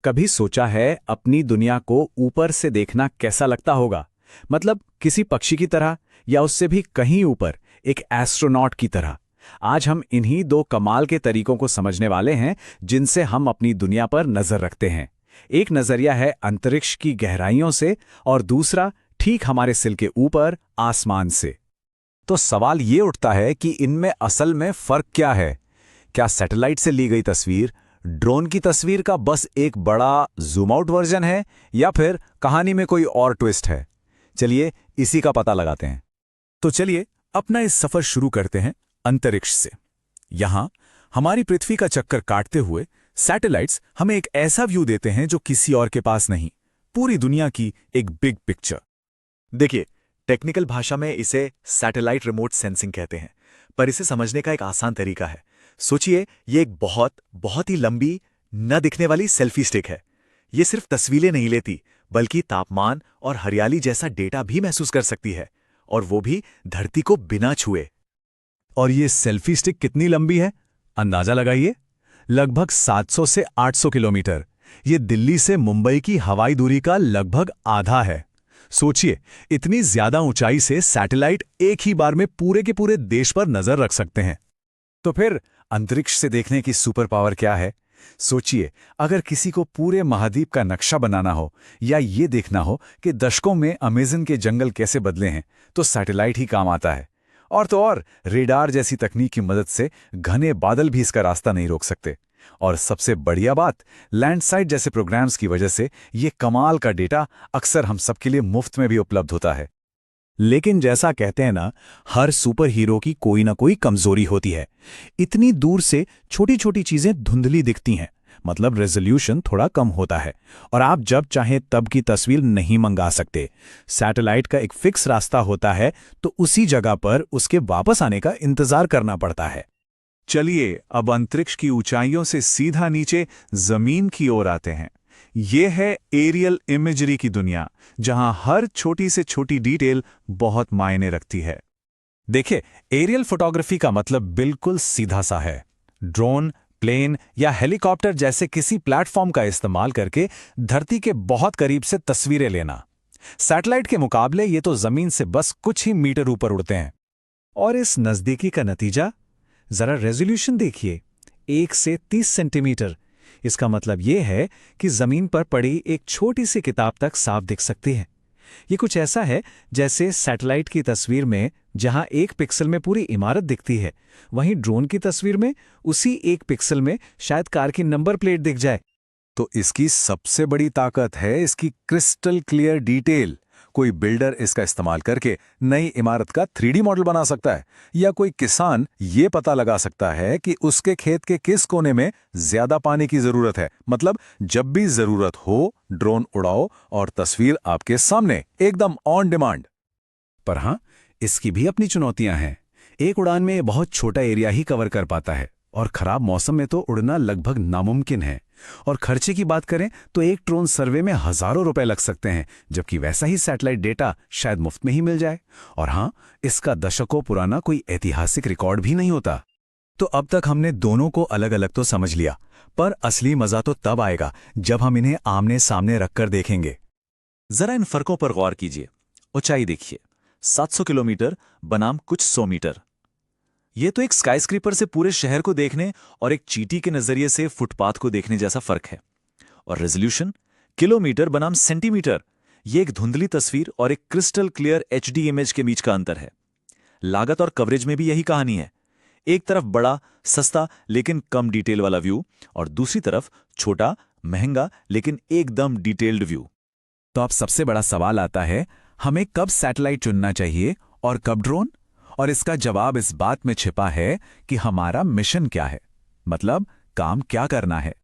कभी सोचा है अपनी दुनिया को ऊपर से देखना कैसा लगता होगा? मतलब किसी पक्षी की तरह या उससे भी कहीं ऊपर, एक एस्ट्रोनॉट की तरह। आज हम इन्हीं दो कमाल के तरीकों को समझने वाले हैं जिनसे हम अपनी दुनिया पर नजर रखते हैं। एक नजरिया है अंतरिक्ष की गहराइयों से और दूसरा ठीक हमारे सिर के ऊपर आसमान से। तो सवाल ये उठता है कि इनमें असल में फर्क क्या है? क्या सैटेलाइट से ली गई तस्वीर ड्रोन की तस्वीर का बस एक बड़ा जूम आउट वर्जन है, या फिर कहानी में कोई और ट्विस्ट है? चलिए इसी का पता लगाते हैं। तो चलिए अपना इस सफर शुरू करते हैं अंतरिक्ष से। यहां हमारी पृथ्वी का चक्कर काटते हुए सैटेलाइट्स हमें एक ऐसा व्यू देते हैं जो किसी और के पास नहीं, पूरी दुनिया की एक बिग पिक्चर। देखिए, टेक्निकल भाषा में इसे सैटेलाइट रिमोट सेंसिंग कहते हैं, पर इसे समझने का एक आसान तरीका है। सोचिए, ये एक बहुत बहुत ही लंबी, न दिखने वाली सेल्फी स्टिक है। ये सिर्फ तस्वीरें नहीं लेती, बल्कि तापमान और हरियाली जैसा डेटा भी महसूस कर सकती है, और वो भी धरती को बिना छुए। और ये सेल्फी स्टिक कितनी लंबी है, अंदाजा लगाइए। लगभग 700 से 800 किलोमीटर। ये दिल्ली से मुंबई की हवाई दूरी का लगभग आधा है। सोचिए, इतनी ज्यादा ऊंचाई से सैटेलाइट एक ही बार में पूरे के पूरे देश पर नजर रख सकते हैं। तो फिर अंतरिक्ष से देखने की सुपर पावर क्या है? सोचिए, अगर किसी को पूरे महाद्वीप का नक्शा बनाना हो या ये देखना हो कि दशकों में अमेज़न के जंगल कैसे बदले हैं, तो सैटेलाइट ही काम आता है। और तो और रेडार जैसी तकनीक की मदद से घने बादल भी इसका रास्ता नहीं रोक सकते। और सबसे बढ़िया बात, लैंडसाइट जैसे प्रोग्राम्स की वजह से ये कमाल का डेटा अक्सर हम सबके लिए मुफ्त में भी उपलब्ध होता है। लेकिन जैसा कहते हैं ना, हर सुपर हीरो की कोई ना कोई कमजोरी होती है। इतनी दूर से छोटी छोटी चीजें धुंधली दिखती हैं, मतलब रेजोल्यूशन थोड़ा कम होता है, और आप जब चाहें तब की तस्वीर नहीं मंगा सकते। सैटेलाइट का एक फिक्स रास्ता होता है, तो उसी जगह पर उसके वापस आने का इंतजार करना पड़ता है। चलिए अब अंतरिक्ष की ऊंचाइयों से सीधा नीचे जमीन की ओर आते हैं। ये है एरियल इमेजरी की दुनिया, जहां हर छोटी से छोटी डिटेल बहुत मायने रखती है। देखिए, एरियल फोटोग्राफी का मतलब बिल्कुल सीधा सा है। ड्रोन, प्लेन या हेलीकॉप्टर जैसे किसी प्लेटफॉर्म का इस्तेमाल करके धरती के बहुत करीब से तस्वीरें लेना। सैटेलाइट के मुकाबले ये तो जमीन से बस कुछ ही मीटर ऊपर उड़ते हैं। और इस नज़दीकी का नतीजा, जरा रेजोल्यूशन देखिए, 1 से 30 सेंटीमीटर। इसका मतलब यह है कि जमीन पर पड़ी एक छोटी सी किताब तक साफ दिख सकती है। ये कुछ ऐसा है जैसे सैटेलाइट की तस्वीर में जहां 1 पिक्सल में पूरी इमारत दिखती है, वहीं ड्रोन की तस्वीर में उसी 1 पिक्सल में शायद कार की नंबर प्लेट दिख जाए। तो इसकी सबसे बड़ी ताकत है इसकी क्रिस्टल क्लियर डिटेल। कोई बिल्डर इसका इस्तेमाल करके नई इमारत का 3D मॉडल बना सकता है, या कोई किसान ये पता लगा सकता है कि उसके खेत के किस कोने में ज्यादा पानी की जरूरत है। मतलब जब भी जरूरत हो, ड्रोन उड़ाओ और तस्वीर आपके सामने, एकदम ऑन डिमांड। पर हां, इसकी भी अपनी चुनौतियां हैं। एक उड़ान में बहुत छोटा एरिया ही कवर कर पाता है, और खराब मौसम में तो उड़ना लगभग नामुमकिन है। और खर्चे की बात करें तो एक ड्रोन सर्वे में हजारों रुपए लग सकते हैं, जबकि वैसा ही सैटेलाइट डेटा शायद मुफ्त में ही मिल जाए। और हां, इसका दशकों पुराना कोई ऐतिहासिक रिकॉर्ड भी नहीं होता। तो अब तक हमने दोनों को अलग अलग तो समझ लिया, पर असली मजा तो तब आएगा जब हम इन्हें आमने सामने रखकर देखेंगे। जरा इन फर्कों पर गौर कीजिए। ऊंचाई देखिए, 700 किलोमीटर बनाम कुछ 100 मीटर। ये तो एक स्काईस्क्रेपर से पूरे शहर को देखने और एक चींटी के नजरिए से फुटपाथ को देखने जैसा फर्क है। और रेजोल्यूशन, किलोमीटर बनाम सेंटीमीटर। ये एक धुंधली तस्वीर और एक क्रिस्टल क्लियर एचडी इमेज के बीच का अंतर है। लागत और कवरेज में भी यही कहानी है। एक तरफ बड़ा, सस्ता लेकिन कम डिटेल वाला व्यू, और दूसरी तरफ छोटा, महंगा लेकिन एकदम डिटेल्ड व्यू। तो अब सबसे बड़ा सवाल आता है, हमें कब सैटेलाइट चुनना चाहिए और कब ड्रोन? और इसका जवाब इस बात में छिपा है कि हमारा मिशन क्या है, मतलब काम क्या करना है।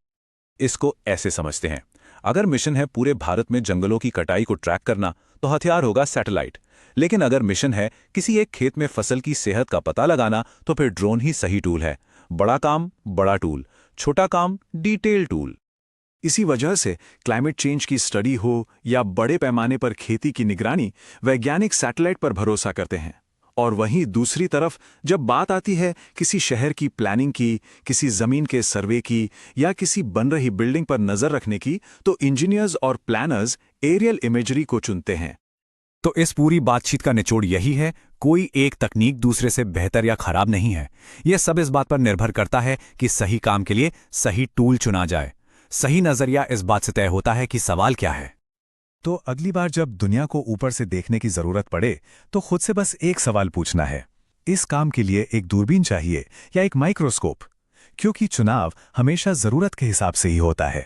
इसको ऐसे समझते हैं, अगर मिशन है पूरे भारत में जंगलों की कटाई को ट्रैक करना, तो हथियार होगा सैटेलाइट। लेकिन अगर मिशन है किसी एक खेत में फसल की सेहत का पता लगाना, तो फिर ड्रोन ही सही टूल है। बड़ा काम बड़ा टूल, छोटा काम डिटेल टूल। इसी वजह से क्लाइमेट चेंज की स्टडी हो या बड़े पैमाने पर खेती की निगरानी, वैज्ञानिक सैटेलाइट पर भरोसा करते हैं। और वहीं दूसरी तरफ जब बात आती है किसी शहर की प्लानिंग की, किसी जमीन के सर्वे की या किसी बन रही बिल्डिंग पर नजर रखने की, तो इंजीनियर्स और प्लानर्स एरियल इमेजरी को चुनते हैं। तो इस पूरी बातचीत का निचोड़ यही है, कोई एक तकनीक दूसरे से बेहतर या खराब नहीं है। यह सब इस बात पर निर्भर करता है कि सही काम के लिए सही टूल चुना जाए। सही नजरिया इस बात से तय होता है कि सवाल क्या है। तो अगली बार जब दुनिया को ऊपर से देखने की जरूरत पड़े तो खुद से बस एक सवाल पूछना है, इस काम के लिए एक दूरबीन चाहिए या एक माइक्रोस्कोप? क्योंकि चुनाव हमेशा जरूरत के हिसाब से ही होता है।